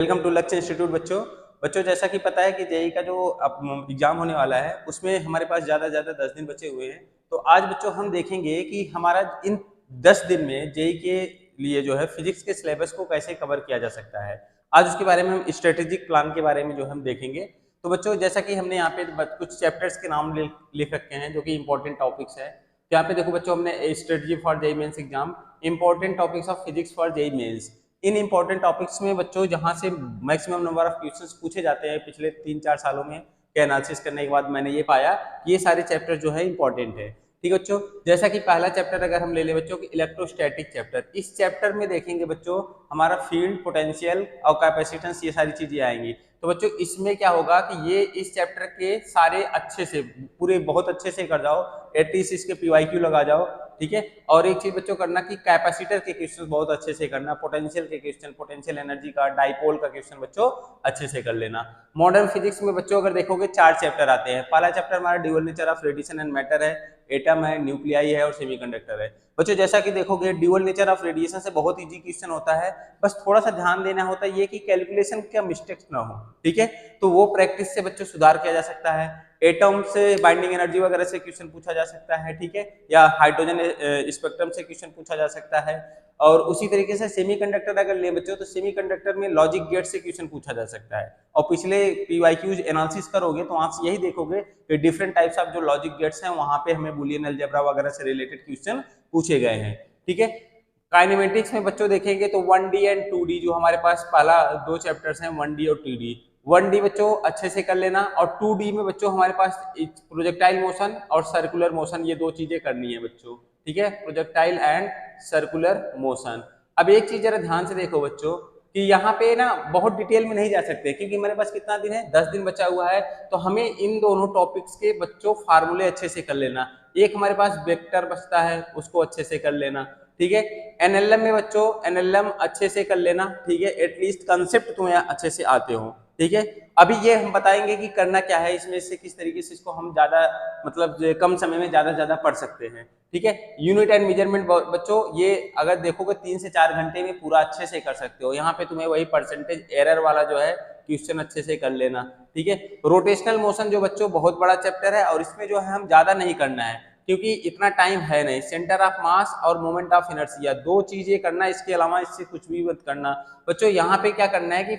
Welcome to लक्ष्य institute. बच्चों जैसा कि पता है कि जेई का जो अब एग्जाम होने वाला है उसमें हमारे पास ज़्यादा 10 दिन बचे हुए हैं। तो आज बच्चों हम देखेंगे कि हमारा इन 10 दिन में जेई के लिए जो है फिजिक्स के सिलेबस को कैसे कवर किया जा सकता है। आज उसके बारे में हम स्ट्रेटेजिक प्लान के बारे में जो हम देखेंगे। तो बच्चों जैसा कि हमने यहाँ पे कुछ चैप्टर्स के नाम लिख रखे हैं जो कि इंपॉर्टेंट टॉपिक्स है। तो यहाँ पे देखो बच्चों, हमने strategy for JEE Mains exam, important topics of physics for JEE Mains. इन इंपॉर्टेंट टॉपिक्स में बच्चों जहां से मैक्सिमम नंबर ऑफ क्वेश्चंस पूछे जाते हैं पिछले 3-4 सालों में के एनालिसिस करने के बाद मैंने ये पाया कि ये सारे चैप्टर जो है इंपॉर्टेंट है। ठीक है बच्चों, जैसा कि पहला चैप्टर अगर हम ले ले बच्चों कि इलेक्ट्रोस्टैटिक चैप्टर, इस चैप्टर में देखेंगे बच्चों हमारा फील्ड, पोटेंशियल और कैपेसिटेंस, ये सारी चीजें आएंगी। तो बच्चों इसमें क्या होगा कि ये इस चैप्टर के सारे अच्छे से पूरे बहुत अच्छे से कर जाओ, एटलीस्ट इसके पीवाईक्यू लगा जाओ। ठीक है, और एक चीज बच्चों करना कि कैपेसिटर के क्वेश्चन बहुत अच्छे से करना, पोटेंशियल के क्वेश्चन, पोटेंशियल एनर्जी का, डाइपोल का क्वेश्चन बच्चों अच्छे से कर लेना। मॉडर्न फिजिक्स में बच्चों अगर देखोगे 4 चैप्टर आते हैं। पहला चैप्टर हमारा dual nature of radiation and matter है, एटम है, न्यूक्लियाई है और सेमीकंडक्टर है। बच्चों जैसा कि देखोगे ड्यूअल नेचर ऑफ रेडिएशन से बहुत इजी क्वेश्चन होता है, बस थोड़ा सा ध्यान देना होता है ये कि कैलकुलेशन का मिस्टेक्स ना हो। ठीक है, तो वो प्रैक्टिस से बच्चों सुधार किया जा सकता है। एटम से बाइंडिंग एनर्जी वगैरह से क्वेश्चन पूछा जा सकता है। ठीक है, या हाइड्रोजन स्पेक्ट्रम से क्वेश्चन पूछा जा सकता है। और उसी तरीके से सेमीकंडक्टर अगर ले बच्चों तो सेमीकंडक्टर में लॉजिक गेट से क्वेश्चन पूछा जा सकता है। और पिछले पीवाईक्यूज एनालिसिस करोगे तो वहां से यही देखोगे कि डिफरेंट टाइप्स ऑफ जो लॉजिक गेट्स हैं वहां पे हमें बूलियन अलजेब्रा वगैरह से रिलेटेड क्वेश्चन पूछे गए हैं। ठीक है, काइनेमेटिक्स में बच्चों देखेंगे तो 1D एंड 2D जो हमारे पास पहला 2 चैप्टर्स हैं 1D और 2D। 1D बच्चों अच्छे से कर लेना, और 2D में बच्चों हमारे पास प्रोजेक्टाइल मोशन और सर्कुलर मोशन, ये 2 चीजें करनी है बच्चों। ठीक है, प्रोजेक्टाइल एंड सर्कुलर मोशन। अब एक चीज जरा ध्यान से देखो बच्चों कि यहाँ पे ना बहुत डिटेल में नहीं जा सकते क्योंकि हमारे पास कितना दिन है, 10 दिन बचा हुआ है। तो हमें इन दोनों टॉपिक्स के बच्चों फार्मूले अच्छे से कर लेना। एक हमारे पास वेक्टर बचता है, उसको अच्छे से कर लेना। ठीक है, एनएलएम में बच्चों एनएलएम अच्छे से कर लेना। ठीक है, एटलीस्ट कंसेप्ट तुम्हें अच्छे से आते हो। ठीक है, अभी ये हम बताएंगे कि करना क्या है इसमें से, किस तरीके से इसको हम ज्यादा मतलब कम समय में ज्यादा पढ़ सकते हैं। ठीक है, यूनिट एंड मेजरमेंट बच्चों ये अगर देखोगे 3 से 4 घंटे में पूरा अच्छे से कर सकते हो। यहाँ पे तुम्हें वही परसेंटेज एरर वाला जो है क्वेश्चन अच्छे से कर लेना। ठीक है, रोटेशनल मोशन जो बच्चों बहुत बड़ा चैप्टर है और इसमें जो है हम ज्यादा नहीं करना है क्योंकि इतना टाइम है नहीं। सेंटर ऑफ मास और मोमेंट ऑफ इनर्शिया 2 चीजें करना, इसके अलावा इससे कुछ भी मत करना। बच्चों यहाँ पे क्या करना है कि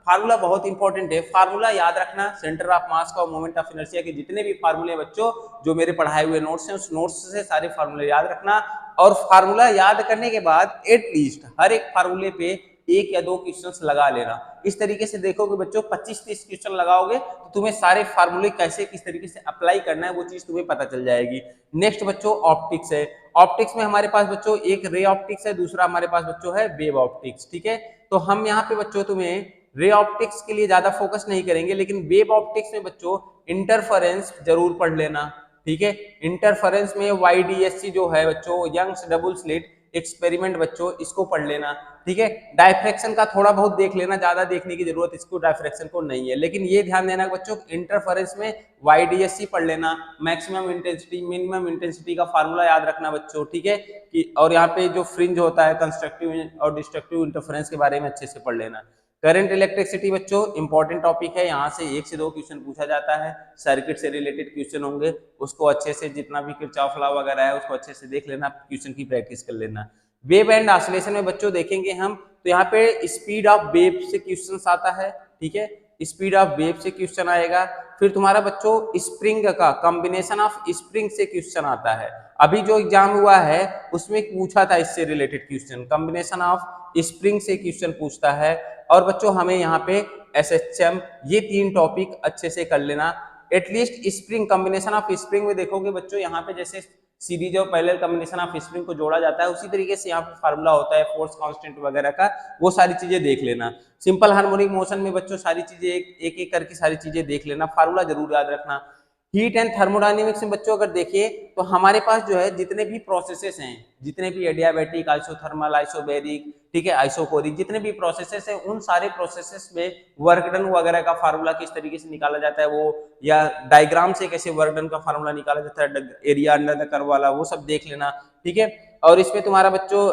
फार्मूला बहुत इंपॉर्टेंट है। फार्मूला याद रखना, सेंटर ऑफ मास का और मोमेंट ऑफ इनर्शिया के जितने भी फार्मूले बच्चों जो मेरे पढ़ाए हुए नोट्स हैं उस नोट्स से सारे फार्मूले याद रखना। और फार्मूला याद करने के बाद एटलीस्ट हर एक फार्मूले पे 1 या 2 क्वेश्चंस लगा लेना। इस तरीके से देखोगे बच्चों 25-30 क्वेश्चन लगाओगे तो तुम्हें सारे फार्मूले कैसे किस तरीके से अप्लाई करना है वो चीज तुम्हें पता चल जाएगी। नेक्स्ट बच्चों ऑप्टिक्स है। ऑप्टिक्स में हमारे पास बच्चों एक रे ऑप्टिक्स है, दूसरा हमारे पास बच्चों है वेव ऑप्टिक्स। ठीक है, तो हम यहाँ पे बच्चों तुम्हें रे ऑप्टिक्स के लिए ज्यादा फोकस नहीं करेंगे, लेकिन वेव ऑप्टिक्स में बच्चों इंटरफेरेंस जरूर पढ़ लेना। ठीक है, इंटरफेरेंस में YDSC जो है बच्चों, यंग्स डबल स्लिट एक्सपेरिमेंट बच्चों, इसको पढ़ लेना। ठीक है, डायफ्रैक्शन का थोड़ा बहुत देख लेना, ज्यादा देखने की जरूरत इसको डायफ्रैक्शन को नहीं है, लेकिन ये ध्यान देना बच्चों इंटरफेरेंस में YDSC पढ़ लेना। मैक्सिमम इंटेंसिटी मिनिमम इंटेंसिटी का फार्मूला याद रखना बच्चों। ठीक है, कि और यहाँ पे जो फ्रिंज होता है कंस्ट्रक्टिव और डिस्ट्रक्टिव इंटरफेरेंस के बारे में अच्छे से पढ़ लेना। करंट इलेक्ट्रिसिटी बच्चों इंपॉर्टेंट टॉपिक है, यहाँ से 1 से 2 क्वेश्चन पूछा जाता है, सर्किट से रिलेटेड क्वेश्चन होंगे, उसको अच्छे से जितना भी किरचॉफ लॉ वगैरह है उसको अच्छे से देख लेना, क्वेश्चन की प्रैक्टिस कर लेना। वेव एंड ऑसिलेशन में बच्चों देखेंगे हम तो यहाँ पे स्पीड ऑफ वेव से क्वेश्चन आता है। ठीक है, स्पीड ऑफ वेव से क्वेश्चन आएगा। फिर तुम्हारा बच्चों स्प्रिंग का कॉम्बिनेशन ऑफ स्प्रिंग से क्वेश्चन आता है। अभी जो एग्जाम हुआ है उसमें पूछा था इससे related question, combination of spring से क्वेश्चन पूछता है। और बच्चों हमें यहाँ पे SHM ये 3 टॉपिक अच्छे से कर लेना। At least spring, combination of spring में देखोगे बच्चों यहाँ पे जैसे सीरीज और पैरेलल कॉम्बिनेशन ऑफ स्प्रिंग को जोड़ा जाता है उसी तरीके से यहाँ पे फार्मूला होता है फोर्स कांस्टेंट वगैरह का, वो सारी चीजें देख लेना। सिंपल हार्मोनिक मोशन में बच्चों सारी चीजें एक एक करके सारी चीजें देख लेना, फार्मूला जरूर याद रखना। हीट एंड थर्मोडायनेमिक्स में बच्चों अगर देखिए तो हमारे पास जो है जितने भी प्रोसेसेस हैं, जितने भी एडियाबैटिक, आइसोथर्मल, आइसोबैरिक, ठीक है, आइसोकोरिक, जितने भी प्रोसेसेस हैं उन सारे प्रोसेसेस में वर्क डन वगैरह का फार्मूला किस तरीके से निकाला जाता है वो, या डायग्राम से कैसे वर्क डन का फार्मूला निकाला जाता है, एरिया अंडर द कर्व वाला, वो सब देख लेना। ठीक है, और इसमें तुम्हारा बच्चों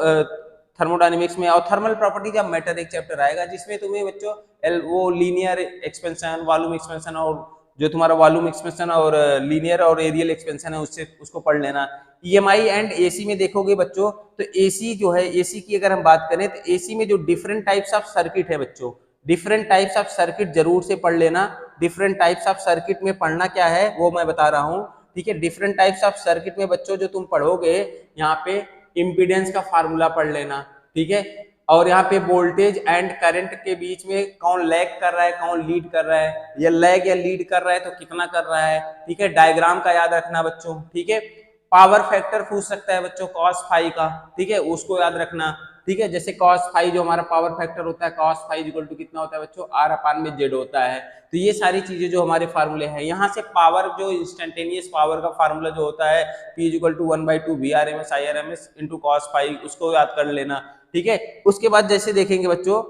थर्मोडायनेमिक्स में। और थर्मल प्रॉपर्टीज ऑफ मैटर एक चैप्टर आएगा जिसमें तुम्हें बच्चों वो लीनियर एक्सपेंशन, वॉल्यूम एक्सपेंशन, और जो तुम्हारा वॉल्यूम एक्सपेंशन और लीनियर और एरियल एक्सपेंशन है उससे उसको पढ़ लेना। ईएमआई एंड एसी में देखोगे बच्चों तो एसी जो है, एसी की अगर हम बात करें तो एसी में जो डिफरेंट टाइप्स ऑफ सर्किट है बच्चों, डिफरेंट टाइप्स ऑफ सर्किट जरूर से पढ़ लेना। डिफरेंट टाइप्स ऑफ सर्किट में पढ़ना क्या है वो मैं बता रहा हूँ, ठीक है। डिफरेंट टाइप्स ऑफ सर्किट में बच्चों जो तुम पढ़ोगे यहाँ पे इम्पीडेंस का फार्मूला पढ़ लेना, ठीक है। और यहाँ पे वोल्टेज एंड करंट के बीच में कौन लैग कर रहा है कौन लीड कर रहा है, या लैग या लीड कर रहा है तो कितना कर रहा है, ठीक है। डायग्राम का याद रखना बच्चों, ठीक है। पावर फैक्टर पूछ सकता है बच्चों cos फाई का, ठीक है, उसको याद रखना, ठीक है। जैसे cos फाई जो हमारा पावर फैक्टर होता है cos फाई इक्वल टू कितना होता है बच्चों, R अपान में Z होता है। तो ये सारी चीजें जो हमारे फार्मूले हैं, यहाँ से पावर जो इंस्टेंटेनियस पावर का फार्मूला जो होता है P equal to 1/2 VRMS IRMS into cos phi, उसको याद कर लेना, ठीक है। उसके बाद जैसे देखेंगे बच्चों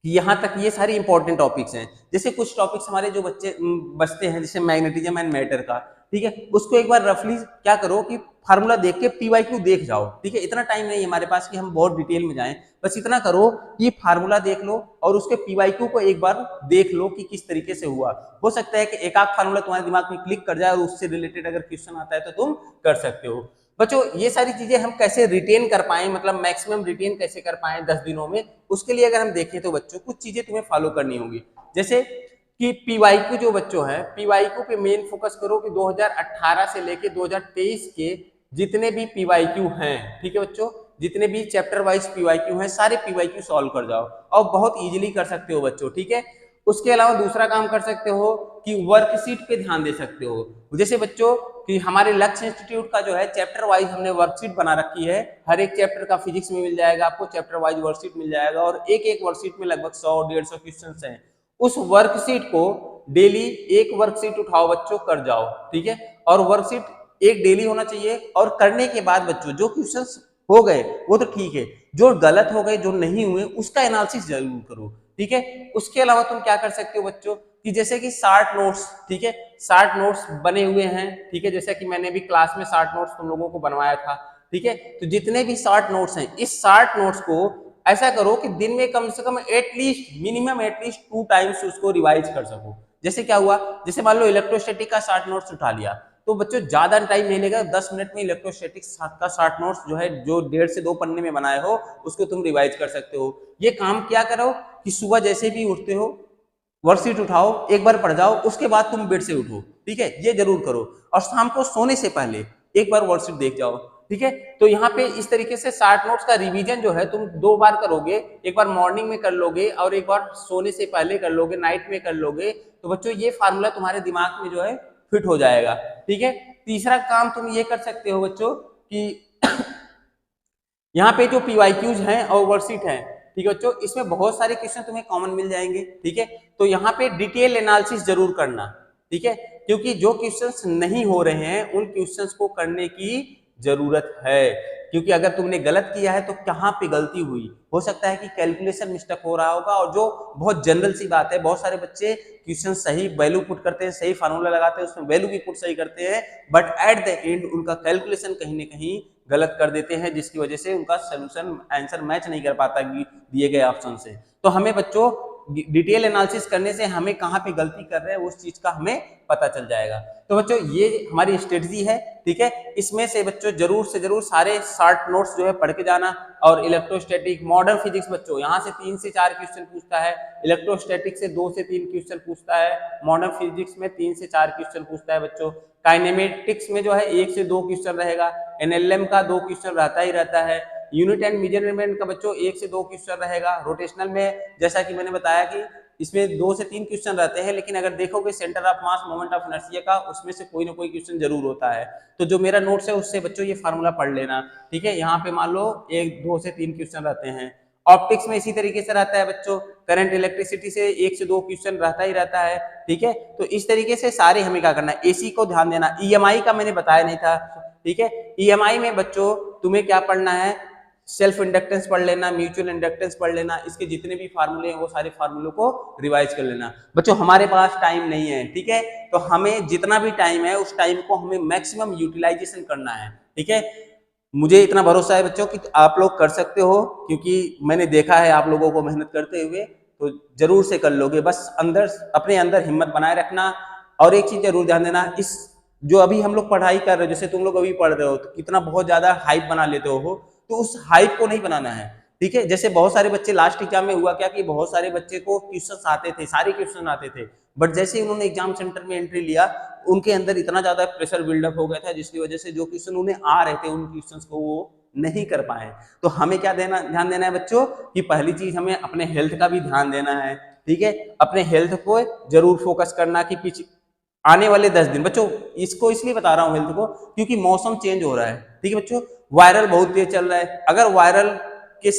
यहाँ तक ये सारी इंपॉर्टेंट टॉपिक्स हैं। जैसे कुछ टॉपिक्स हमारे जो बच्चे बचते हैं जैसे मैग्नेटिज्म एंड मैटर का, ठीक है, उसको एक बार रफली क्या करो कि फार्मूला देख के पीवाईक्यू देख जाओ, ठीक है। इतना टाइम नहीं है हमारे पास कि हम बहुत डिटेल में जाएं, बस इतना करो कि फार्मूला देख लो और उसके पीवाईक्यू को एक बार देख लो कि किस तरीके से हुआ। हो सकता है कि एक आध फार्मूला तुम्हारे दिमाग में क्लिक कर जाए और उससे रिलेटेड अगर क्वेश्चन आता है तो तुम कर सकते हो। बच्चों ये सारी चीजें हम कैसे रिटेन कर पाए, मतलब मैक्सिमम रिटेन कैसे कर पाए 10 दिनों में, उसके लिए अगर हम देखें तो बच्चों कुछ चीजें तुम्हें फॉलो करनी होगी। जैसे कि पीवाईक्यू जो बच्चों है, पीवाईक्यू पे मेन फोकस करो कि 2018 से लेके 2023 के जितने भी पीवाईक्यू हैं, ठीक है बच्चों, जितने भी चैप्टर वाइज पीवाईक्यू हैं सारे पीवाईक्यू सॉल्व कर जाओ और बहुत इजीली कर सकते हो बच्चों, ठीक है। उसके अलावा दूसरा काम कर सकते हो कि वर्कशीट पे ध्यान दे सकते हो। जैसे बच्चों कि हमारे लक्ष्य इंस्टीट्यूट का जो है चैप्टर वाइज हमने वर्कशीट बना रखी है, हर एक चैप्टर का फिजिक्स में मिल जाएगा आपको, चैप्टर वाइज वर्कशीट मिल जाएगा और एक एक वर्कशीट में लगभग 100-150 क्वेश्चन हैं। उस वर्कशीट को डेली एक वर्कशीट उठाओ बच्चों, कर जाओ, ठीक है। और वर्कशीट एक डेली होना चाहिए और करने के बाद बच्चों जो क्वेश्चंस हो गए वो तो ठीक है, जो गलत हो गए जो नहीं हुए उसका एनालिसिस जरूर करो, ठीक है। उसके अलावा तुम क्या कर सकते हो बच्चों कि जैसे कि 60 नोट्स, ठीक है, 60 नोट्स बने हुए हैं, ठीक है, जैसे कि मैंने भी क्लास में 60 नोट्स तुम लोगों को बनवाया था, ठीक है। तो जितने भी 60 नोट्स हैं इस 60 नोट्स को ऐसा करो कि दिन में कम से कम एटलीस्ट मिनिमम एटलीस्ट 2 टाइम्स उसको रिवाइज कर सको। जैसे क्या हुआ, जैसे मान लो इलेक्ट्रोस्टैटिक का 60 नोट्स उठा लिया तो बच्चों ज्यादा टाइम नहीं लेगा, 10 मिनट में इलेक्ट्रोस्टैटिक का 60 नोट्स जो है जो 1.5 से 2 पन्ने में बनाए हो उसको तुम रिवाइज कर सकते हो। ये काम क्या करो कि सुबह जैसे भी उठते हो वर्कशीट उठाओ, एक बार पढ़ जाओ, उसके बाद तुम बेड से उठो, ठीक है, ये जरूर करो। और शाम को सोने से पहले एक बार वर्कशीट देख जाओ, ठीक है। तो यहाँ पे इस तरीके से 60 नोट्स का रिवीजन जो है तुम 2 बार करोगे, एक बार मॉर्निंग में कर लोगे और एक बार सोने से पहले कर लोगे, नाइट में कर लोगे, तो बच्चों ये फार्मूला तुम्हारे दिमाग में जो है फिट हो जाएगा, ठीक है। तीसरा काम तुम ये कर सकते हो बच्चों कि यहाँ पे जो पीवाईक्यूज हैं और वर्कशीट है, ठीक है बच्चों, इसमें बहुत सारे क्वेश्चन तुम्हें कॉमन मिल जाएंगे, ठीक है। तो यहाँ पे डिटेल एनालिसिस जरूर करना, ठीक है, क्योंकि जो क्वेश्चंस नहीं हो रहे हैं उन क्वेश्चंस को करने की जरूरत है, क्योंकि अगर तुमने गलत किया है तो कहाँ पे गलती हुई, हो सकता है कि कैलकुलेशन मिस्टेक हो रहा होगा, और जो बहुत जनरल सी बात है, बहुत सारे बच्चे क्वेश्चन सही वैल्यू पुट करते हैं, सही फार्मूला लगाते हैं, उसमें वैल्यू भी पुट सही करते हैं, बट एट द एंड उनका कैलकुलेशन कहीं ना कहीं गलत कर देते हैं, जिसकी वजह से उनका सोल्यूशन आंसर मैच नहीं कर पाता दिए गए ऑप्शन से। तो हमें बच्चों डिटेल एनालिसिस करने से हमें कहाँ पे गलती कर रहे हैं उस चीज का हमें पता चल जाएगा। तो बच्चों ये हमारी स्ट्रेटजी है, ठीक है। इसमें से बच्चों जरूर से जरूर सारे 60 नोट्स जो है पढ़ के जाना। और इलेक्ट्रोस्टैटिक मॉडर्न फिजिक्स बच्चों यहाँ से 3 से 4 क्वेश्चन पूछता है, इलेक्ट्रोस्टैटिक से 2 से 3 क्वेश्चन पूछता है, मॉडर्न फिजिक्स में 3 से 4 क्वेश्चन पूछता है बच्चों, काइनेमेटिक्स में जो है 1 से 2 क्वेश्चन रहेगा, एनएलएम का 2 क्वेश्चन रहता ही रहता है, यूनिट एंड मेजरमेंट का बच्चों 1 से 2 क्वेश्चन रहेगा, रोटेशनल में जैसा कि मैंने बताया कि इसमें 2 से 3 क्वेश्चन रहते हैं, लेकिन अगर देखोगे centre of mass moment of inertia का उसमें से कोई ना कोई क्वेश्चन जरूर होता है। तो जो मेरा नोट्स है उससे बच्चों ये फार्मूला पढ़ लेना, ठीक है। यहाँ पे मान लो 1, 2 से 3 क्वेश्चन रहते हैं। ऑप्टिक्स में इसी तरीके से रहता है बच्चों, करंट इलेक्ट्रिसिटी से 1 से 2 क्वेश्चन रहता ही रहता है, ठीक है। तो इस तरीके से सारे हमें क्या करना है, एसी को ध्यान देना। ईएमआई का मैंने बताया नहीं था, ठीक है। ईएमआई में बच्चों तुम्हें क्या पढ़ना है, सेल्फ इंडक्टेंस पढ़ लेना, म्यूचुअल इंडक्टेंस पढ़ लेना, इसके जितने भी फार्मूले हैं वो सारे फार्मूलों को रिवाइज कर लेना। बच्चों हमारे पास टाइम नहीं है, ठीक है, तो हमें जितना भी टाइम है उस टाइम को हमें मैक्सिमम यूटिलाइजेशन करना है, ठीक है। मुझे इतना भरोसा है बच्चों कि आप लोग कर सकते हो, क्योंकि मैंने देखा है आप लोगों को मेहनत करते हुए, तो जरूर से कर लोगे। बस अंदर अपने अंदर हिम्मत बनाए रखना। और एक चीज जरूर ध्यान देना, इस जो अभी हम लोग पढ़ाई कर रहे हो, जैसे तुम लोग अभी पढ़ रहे हो तो कितना बहुत ज्यादा हाइप बना लेते हो, तो उस हाइप को नहीं बनाना है, ठीक है। जैसे बहुत सारे बच्चे लास्ट एग्जाम में हुआ क्या कि बहुत सारे बच्चे को क्वेश्चन आते थे, सारे क्वेश्चन आते थे, बट जैसे ही उन्होंने एग्जाम सेंटर में एंट्री लिया, उनके अंदर इतना ज्यादा प्रेशर बिल्डअप हो गया था, जिसकी वजह से जो क्वेश्चन उन्हें आ रहे थे उन क्वेश्चंस को वो नहीं कर पाए। तो हमें क्या ध्यान देना है बच्चों कि पहली चीज हमें अपने हेल्थ का भी ध्यान देना है, ठीक है। अपने हेल्थ को जरूर फोकस करना कि पीछे आने वाले 10 दिन बच्चों, इसको इसलिए बता रहा हूँ हेल्थ को क्योंकि मौसम चेंज हो रहा है, ठीक है बच्चों। वायरल बहुत तेज चल रहा है, अगर वायरल के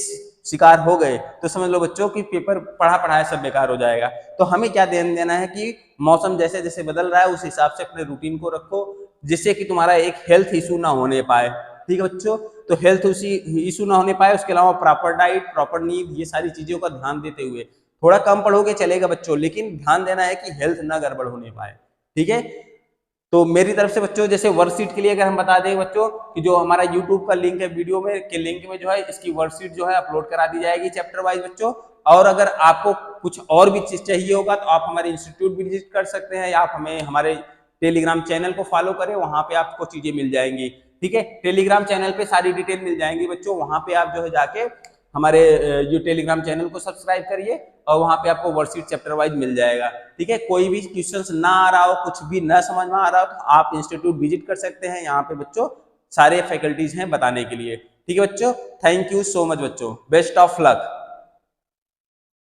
शिकार हो गए तो समझ लो बच्चों कि पेपर पढ़ा पढ़ाया सब बेकार हो जाएगा। तो हमें क्या ध्यान देना है कि मौसम जैसे जैसे बदल रहा है उस हिसाब से अपने रूटीन को रखो, जिससे कि तुम्हारा एक हेल्थ इशू ना होने पाए, ठीक है बच्चों। तो हेल्थ इशू ना होने पाए, उसके अलावा प्रॉपर डाइट, प्रॉपर नींद, ये सारी चीजों का ध्यान देते हुए, थोड़ा कम पढ़ोगे चलेगा बच्चों, लेकिन ध्यान देना है कि हेल्थ ना गड़बड़ होने पाए, ठीक है। तो मेरी तरफ से बच्चों जैसे वर्कशीट के लिए अगर हम बता दें बच्चों कि जो हमारा यूट्यूब का लिंक है, वीडियो में के लिंक में जो है इसकी वर्कशीट जो है अपलोड करा दी जाएगी चैप्टर वाइज बच्चों। और अगर आपको कुछ और भी चीज चाहिए होगा तो आप हमारे इंस्टीट्यूट भी विजिट कर सकते हैं, या आप हमें हमारे टेलीग्राम चैनल को फॉलो करें, वहां पे आपको चीजें मिल जाएंगी, ठीक है। टेलीग्राम चैनल पे सारी डिटेल मिल जाएंगी बच्चों, वहां पे आप जो है जाके हमारे जो टेलीग्राम चैनल को सब्सक्राइब करिए और वहां पे आपको वर्कशीट चैप्टर वाइज मिल जाएगा, ठीक है। कोई भी क्वेश्चंस ना आ रहा हो, कुछ भी ना समझ में आ रहा हो, तो आप इंस्टीट्यूट विजिट कर सकते हैं, यहाँ पे बच्चों सारे फैकल्टीज हैं बताने के लिए, ठीक है बच्चों। थैंक यू सो मच बच्चों, बेस्ट ऑफ लक।